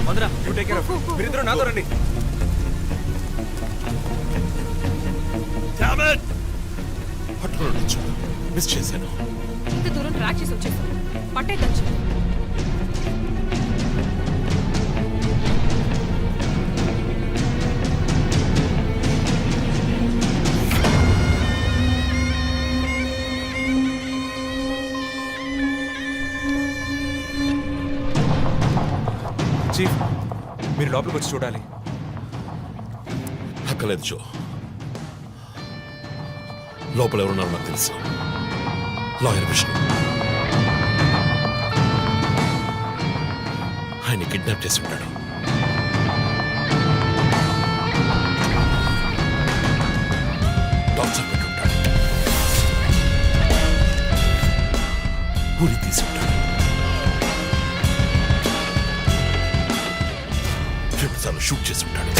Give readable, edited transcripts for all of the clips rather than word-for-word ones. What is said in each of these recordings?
వదరా, you take care of it. మీరిద్దరూ నాతో రండి. పట్టుకోవచ్చు, మిస్ చేశాను. ఇంత దూరం ట్రాక్ చేసి వచ్చేసాం, పట్టేదచ్చు. చీఫ్, మీరు లోపలికి వచ్చి చూడాలి. అక్కలేదు జో, లోపల ఎవరున్నారో నాకు తెలుసు. లాయర్ విష్ణు. ఆయన కిడ్నాప్ చేసి ఉంటాడు. టార్చర్ పెట్టి ఉంటాడు. ఊరి తీసి ఉంటాడు. రెండుసార్లు షూట్ చేసి ఉంటాడు.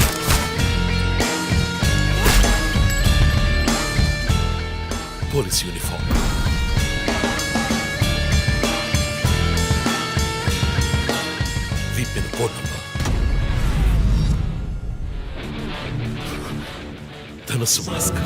పోలీస్ యూనిఫామ్, వీపిన్ కోడ్ నంబర్, ధనుస్సు మాస్క్.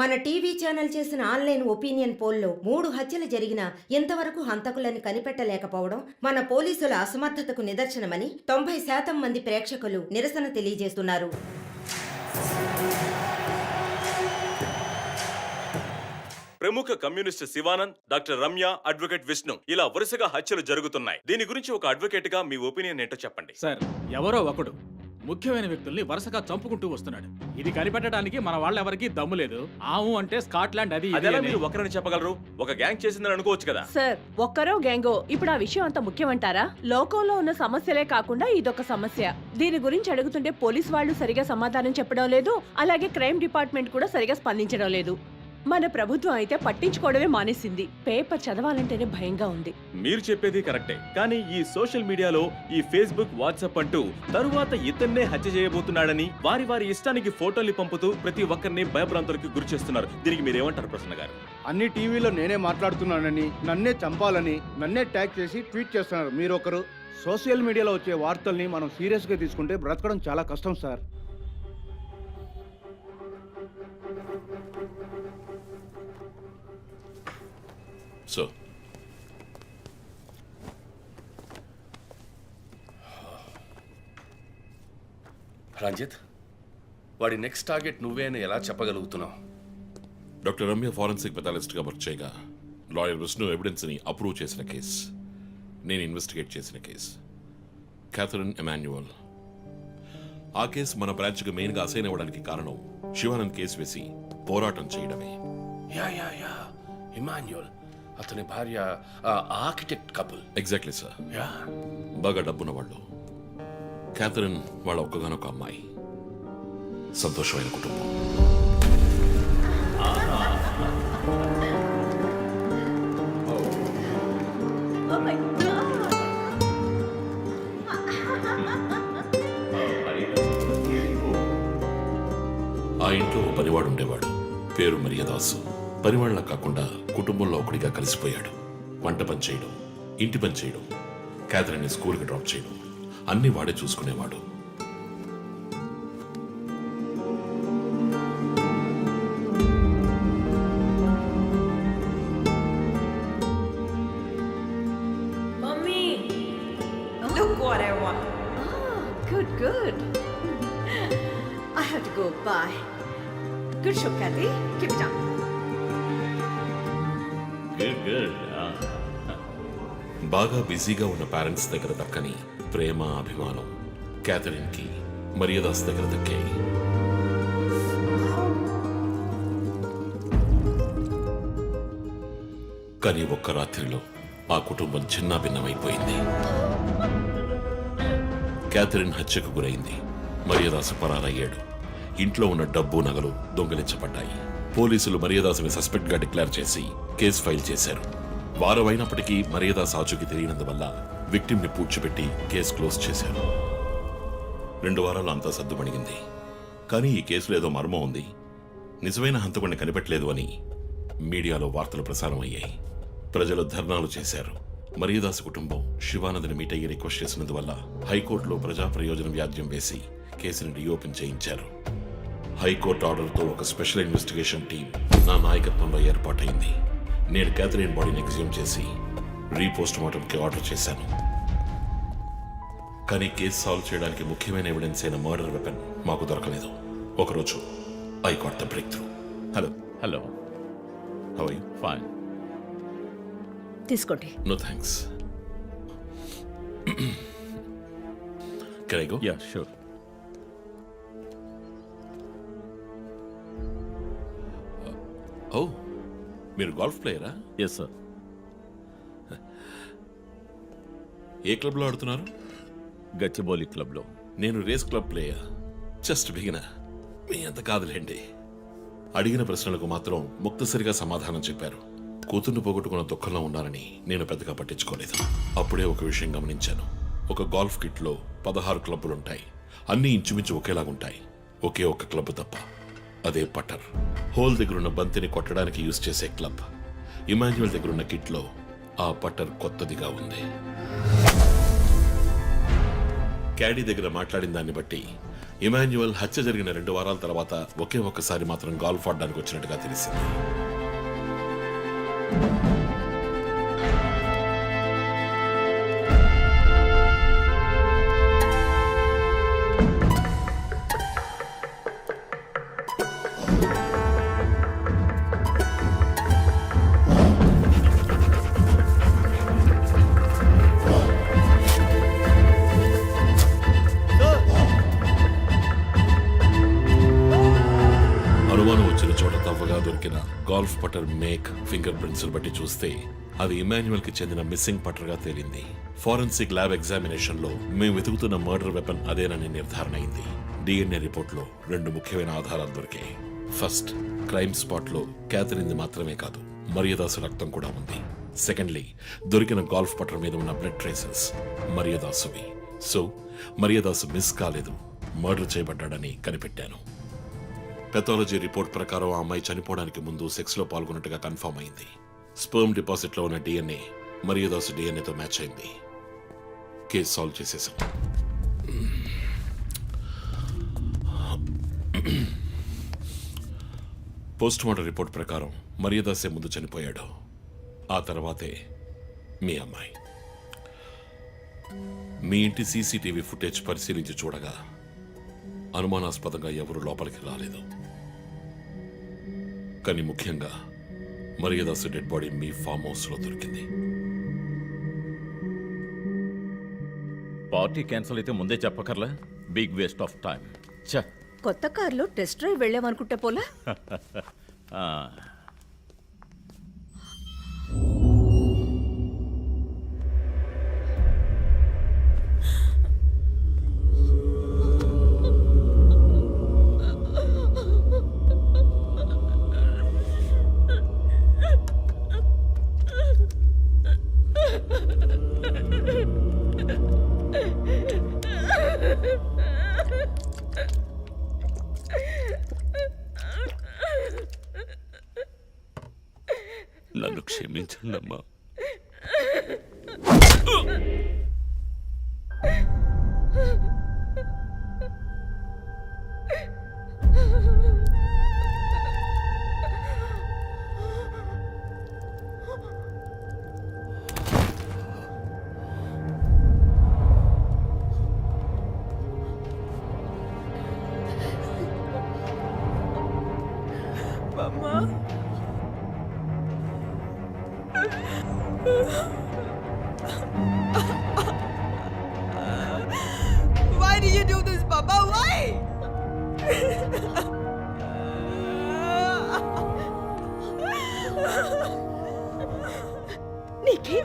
మన టీవీ ఛానల్ చేసిన ఆన్లైన్ ఒపీనియన్ పోల్లో 3 హత్యలు జరిగినా ఇంతవరకు హంతకులని కనిపెట్టలేకపోవడం మన పోలీసుల అసమర్థతకు నిదర్శనమని 90% మంది ప్రేక్షకులు నిరసన తెలియజేస్తున్నారు. ప్రముఖ communist Shivanand, doctor Ramya, advocate Vishnu ఇలా వరుసగా హత్యలు జరుగుతున్నాయి. దీని గురించి ఒక అడ్వకేట్ గా మీ ఒపీనియన్ ఏంటో చెప్పండి. సార్, ఎవరో ఒకడు ముఖ్యమైన వ్యక్తుల్ని వరుసగా చంపుకుంటూ వస్తున్నాడు. ఇది కనిపెట్టడానికి మన వాళ్ళెవరికి దమ్ము లేదు. ఆవు అంటే స్కాట్లాండ్ అది అదేలా మీరు ఒకరని చెప్పగలరు? ఒక గ్యాంగ్ చేసిందని అనుకోవచ్చు కదా. సార్, ఒక్కరో గ్యాంగో ఇప్పుడు ఆ విషయం అంత ముఖ్యమంటారా? లోకంలో ఉన్న సమస్యలే కాకుండా ఇదొక సమస్య. దీని గురించి అడుగుతుంటే పోలీస్ వాళ్ళు సరిగా సమాధానం చెప్పడం లేదు, అలాగే క్రైమ్ డిపార్ట్మెంట్ కూడా సరిగా స్పందించడం లేదు. మన ప్రభుత్వం అయితే పట్టించుకోవడమే మానేసింది. పేపర్ చదవాలంటేనే భయంగా ఉంది. మీరు చెప్పేది కరెక్టే, కానీ ఈ సోషల్ మీడియాలో ఈ ఫేస్బుక్, వాట్సాప్ అంటూ తరువాత ఇతన్నే హత్య చేయబోతున్నాడని వారి వారి ఇష్టానికి ఫోటోలు పంపుతూ ప్రతి ఒక్కరిని భయభ్రాంతులకు గురి చేస్తున్నారు. దీనికి మీరేమంటారు ప్రసన్న గారు? అన్ని టీవీలో నేనే మాట్లాడుతున్నానని, నన్నే చంపాలని, నన్నే ట్యాగ్ చేసి ట్వీట్ చేస్తున్నారు మీరొకరు. సోషల్ మీడియాలో వచ్చే వార్తల్ని మనం సీరియస్ గా తీసుకుంటే బ్రతకడం చాలా కష్టం సార్. సో రంజిత్, వాడి నెక్స్ట్ టార్గెట్ నువ్వే అని ఎలా చెప్పగలుగుతున్నావు? డాక్టర్ రమ్య ఫారెన్సిక్ పెథాలజిస్ట్గా వర్క్ చేయగా లాయర్ విష్ణు ఎవిడెన్స్ని అప్రూవ్ చేసిన కేస్, నేను ఇన్వెస్టిగేట్ చేసిన కేస్. Catherine Emmanuel. ఆ కేసు మన బ్రాంచ్కి మెయిన్గా అసైన్ అవ్వడానికి కారణం శివానంద్ కేసు వేసి పోరాటం చేయడమే. యా యా యా ఇమాన్యువల్, అతని భార్య architect couple. Exactly sir. Yeah, బాగా డబ్బున్న వాళ్ళు. క్యాథరిన్ వాళ్ళ ఒక్కగానొక అమ్మాయి. సంతోషమైన కుటుంబం. ఆ ఇంట్లో ఓ పనివాడు ఉండేవాడు, పేరు మరియదాసు. పనివాళ్ళ కాకుండా కుటుంబంలో ఒకడిగా కలిసిపోయాడు. వంట పని చేయడం, ఇంటి పని చేయడం, క్యాథరిన్ని స్కూల్కి డ్రాప్ చేయడం అన్నీ వాడే చూసుకునేవాడు. Mummy, look what I want. Good. I have to go. Bye. Good show, Kathy. Keep it up. బాగా బిజీగా ఉన్న పేరెంట్స్ దగ్గర దక్కని ప్రేమ, అభిమానం క్యాథరిన్కి మరియదాస్ దగ్గర దక్కాయి. కానీ ఒక్క రాత్రిలో ఆ కుటుంబం చిన్నాభిన్నమైపోయింది. క్యాథరిన్ హత్యకు గురైంది. మరియదాసు పరారయ్యాడు. ఇంట్లో ఉన్న డబ్బు నగలు దొంగిలించబడ్డాయి. పోలీసులు మరియదాసుని సస్పెక్ట్ గా డిక్లేర్ చేసి కేసు ఫైల్ చేశారు. వారం అయినప్పటికీ మరియదాస్ ఆచూకీ తెలియనందువల్ల విక్టిమ్ ని పూడ్చిపెట్టి కేసు క్లోజ్ చేశారు. 2 వారాలు అంతా సర్దుమణిగింది. కానీ ఈ కేసులో ఏదో మర్మం ఉంది, నిజమైన హంతకుడిని కనిపెట్టలేదు అని మీడియాలో వార్తలు ప్రసారం అయ్యాయి. ప్రజలు ధర్నాలు చేశారు. మరియదాసు కుటుంబం శివానందని మీట్ అయ్యి రిక్వెస్ట్ చేసినందువల్ల హైకోర్టులో ప్రజా ప్రయోజన వ్యాజ్యం వేసి కేసుని రీఓపెన్ చేయించారు. హైకోర్టు ఆర్డర్తో ఒక స్పెషల్ ఇన్వెస్టిగేషన్ టీం నా నాయకత్వంలో ఏర్పాటైంది. నేను క్యాథరిన్ బాడీని ఎగ్జ్యూమ్ చేసి రీపోస్ట్ మార్టంకి ఆర్డర్ చేశాను. కానీ కేసు సాల్వ్ చేయడానికి ముఖ్యమైన ఎవిడెన్స్ అయిన మర్డర్ వెపన్ మాకు దొరకలేదు. ఒకరోజు I got the breakthrough. Hello how are you? Fine. తీసుకోండి. No thanks. Can I go? Ya sure. Oh, మీరు గోల్ఫ్ ప్లేయరా? Yes sir. ఏ క్లబ్లో ఆడుతున్నారు? గచ్చిబౌలి క్లబ్లో. నేను race club player. Just beginner. మీ అంత కాదులేండి. అడిగిన ప్రశ్నలకు మాత్రం ముక్తసరిగా సమాధానం చెప్పారు. కూతుర్ని పోగొట్టుకున్న దుఃఖంలో ఉన్నారని నేను పెద్దగా పట్టించుకోలేదు. అప్పుడే ఒక విషయం గమనించాను. ఒక గోల్ఫ్ కిట్లో 16 క్లబ్బులుంటాయి. అన్నీ ఇంచుమించు ఒకేలాగుంటాయి. ఒకే ఒక్క క్లబ్ తప్ప, అదే పట్టర్. హోల్ దగ్గరున్న బంతిని కొట్టడానికి యూజ్ చేసే క్లబ్. ఇమాన్యుయల్ దగ్గరున్న కిట్లో ఆ పట్టర్ కొత్తదిగా ఉంది. క్యాడీ దగ్గర మాట్లాడిన దాన్ని బట్టి ఇమాన్యుయల్ హత్య జరిగిన 2 వారాల తర్వాత ఒకే ఒక్కసారి మాత్రం గోల్ఫ్ ఆడడానికి వచ్చినట్టుగా తెలిసింది. అనుమానం వచ్చిన చోట తవ్వగా దొరికిన గోల్ఫ్ పట్టర్ మేక్, ఫింగర్ ప్రింట్స్ బట్టి చూస్తే అవి ఇమాన్యుయల్ కి చెందిన మిస్సింగ్ పట్టర్ గా తేలింది. ఫోరెన్సిక్ ల్యాబ్ ఎగ్జామినేషన్ లో మేము వెతుకుతున్న మర్డర్ వెపన్ అదేనని నిర్ధారణ అయింది. డిఎన్ఏ రిపోర్ట్ లో 2 ముఖ్యమైన ఆధారాలు దొరికాయి. ఫస్ట్, క్రైమ్ స్పాట్ లో క్యాథరిన్ మాత్రమే కాదు, మరియదాసు రక్తం కూడా ఉంది. సెకండ్లీ, దొరికిన గోల్ఫ్ పట్టర్ మీద ఉన్న బ్లడ్ ట్రేసెస్ మరియదాసువి. సో మరియదాసు మిస్ కాలేదు, మర్డర్ చేయబడ్డాడని కనిపెట్టాను. పెథాలజీ రిపోర్ట్ ప్రకారం ఆ అమ్మాయి చనిపోవడానికి ముందు సెక్స్ లో పాల్గొన్నట్టుగా కన్ఫర్మ్ అయింది. స్పర్మ్ డిపాజిట్ లో ఉన్న డిఎన్ఏ మరియదాసు డిఎన్ఏతో మ్యాచ్ అయింది. కేసు సాల్వ్ చేసేసాం. పోస్ట్ మార్టం రిపోర్ట్ ప్రకారం మరియదాసే ముందు చనిపోయాడు. ఆ తర్వాతే మీ అమ్మాయి. మీ ఇంటి సీసీటీవీ ఫుటేజ్ పరిశీలించి చూడగా అనుమానాస్పదంగా ఎవరు లోపలికి రాలేదు. కానీ ముఖ్యంగా మరియదాసు డెడ్ బాడీ మీ ఫామ్ హౌస్ లో దొరికింది. పార్టీ క్యాన్సిల్ అయితే ముందే చెప్పకర్లా? Big waste of time. ఛ. కొత్త కార్లో టెస్ట్ డ్రైవ్ వెళ్ళామనుకుంటే పోలా? ఆ. నన్ను క్షమించండి అమ్మా. Why did you do this, Papa? Why?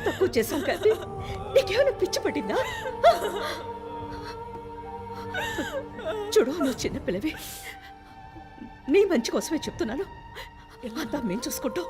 తక్కువ చేశాం కానీ నీకేమైనా పిచ్చి పట్టిందా? చూడు, నువ్వు చిన్న పిల్లవి, నీ మంచి కోసమే చెప్తున్నాను. అంతా మేము చూసుకుంటాం.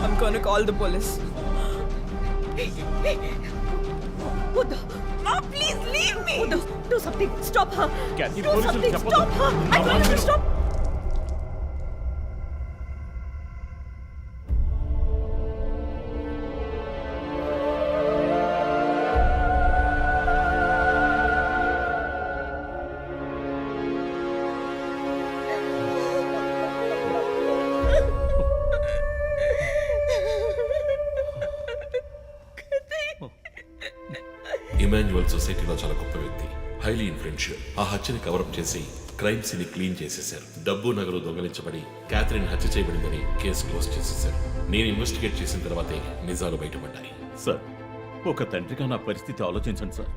I'm gonna call the police. వద్దు. Mom, please leave me. వద్దు. Do something. Stop her. Kathy, Do పోలీసులు something. చెప్పొద్దు. Stop her. I told you to stop. Emmanuel సొసైటీలో చాలా గొప్ప వ్యక్తి, హైలీ ఇన్ఫ్లుయెన్షియల్. ఆ హత్యని కవరప్ చేసి క్రైమ్ సీన్ క్లీన్ చేసేశారు. డబ్బు నగలు దొంగలించబడి క్యాథరిన్ హత్య చేయబడిందని కేసు క్లోజ్ చేసేశారు. నేను ఇన్వెస్టిగేట్ చేసిన తర్వాతే నిజాలు బయటపడ్డాయి. సార్, ఒక తండ్రిగా నా పరిస్థితి ఆలోచించండి సార్.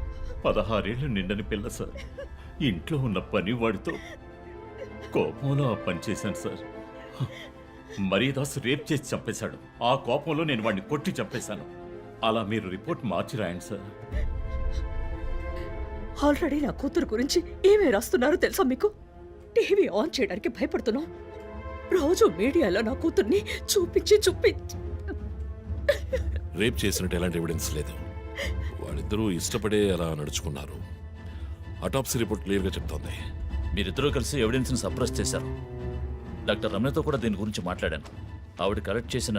16 ఏళ్ళు నిండని పిల్ల సార్. ఇంట్లో ఉన్న పని వాడితో కోపంలో ఆ పని చేశాను సార్. మరీదాస్ రేప్ చేసి చంపేశాడు. ఆ కోపంలో నేను వాడిని కొట్టి చంపేశాను. అలా మీరు రిపోర్ట్ మార్చి రాయండి సార్. ఆల్రెడీ నా కూతురు గురించి ఏమేమి రాస్తున్నారో తెలుసా మీకు? టీవీ ఆన్ చేయడానికి భయపడుతున్నాం. రోజు మీడియాలో నా కూతుర్ని చూపించి రేప్ చేసినట్టు ఎలాంటి ఎవిడెన్స్ లేదు. వాళ్ళిద్దరూ ఇష్టపడే అలా నడుచుకున్నారు. అటాప్సీ రిపోర్ట్ క్లియర్గా చెప్తోంది. మీరిద్దరూ కలిసి ఎవిడెన్స్ని సప్రెస్ చేశారు. డాక్టర్ రమ్యతో కూడా దీని గురించి మాట్లాడాను. ఆవిడ కలెక్ట్ చేసిన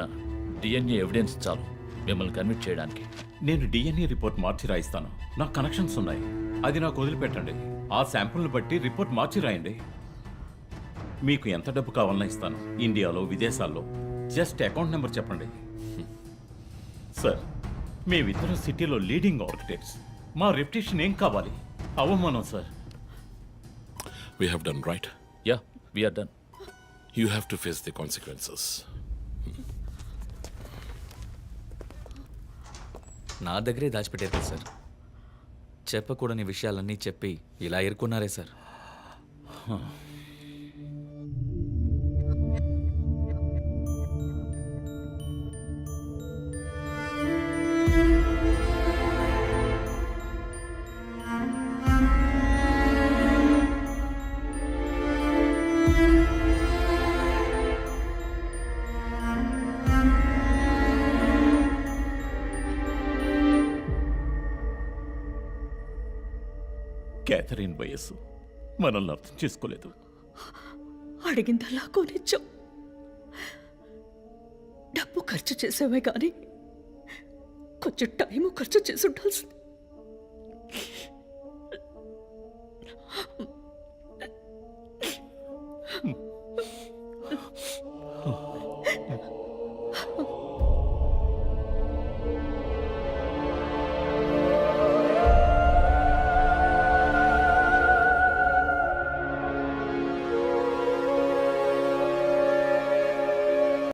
డిఎన్ఏ ఎవిడెన్స్ చాలు మిమ్మల్ని కన్విట్ చేయడానికి. నేను డిఎన్ఏ రిపోర్ట్ మార్చి రాయిస్తాను. నాకు కనెక్షన్స్ ఉన్నాయి. అది నాకు వదిలిపెట్టండి. ఆ శాంపుల్ని బట్టి రిపోర్ట్ మార్చి రాయండి. మీకు ఎంత డబ్బు కావాలన్నా ఇస్తాను. ఇండియాలో, విదేశాల్లో. జస్ట్ అకౌంట్ నెంబర్ చెప్పండి. సార్, మేమిద్దరం సిటీలో లీడింగ్ ఆర్కిటెక్ట్స్. మా రెప్యుటేషన్ ఏం కావాలి? అవమానం sir. We have done right. Yeah, we're done. You have to face the consequences. నా దగ్గరే దాచిపెట్టారు కదా సార్. చెప్పకూడని విషయాలన్నీ చెప్పి ఇలా ఇరుక్కున్నారే సార్. క్యాథరిన్ వయస్సు మనల్ని అర్థం చేసుకోలేదు. అడిగిందల్లా కొనిచ్చాం. డబ్బు ఖర్చు చేసామే కానీ కొంచెం టైము ఖర్చు చేసి ఉండాల్సింది.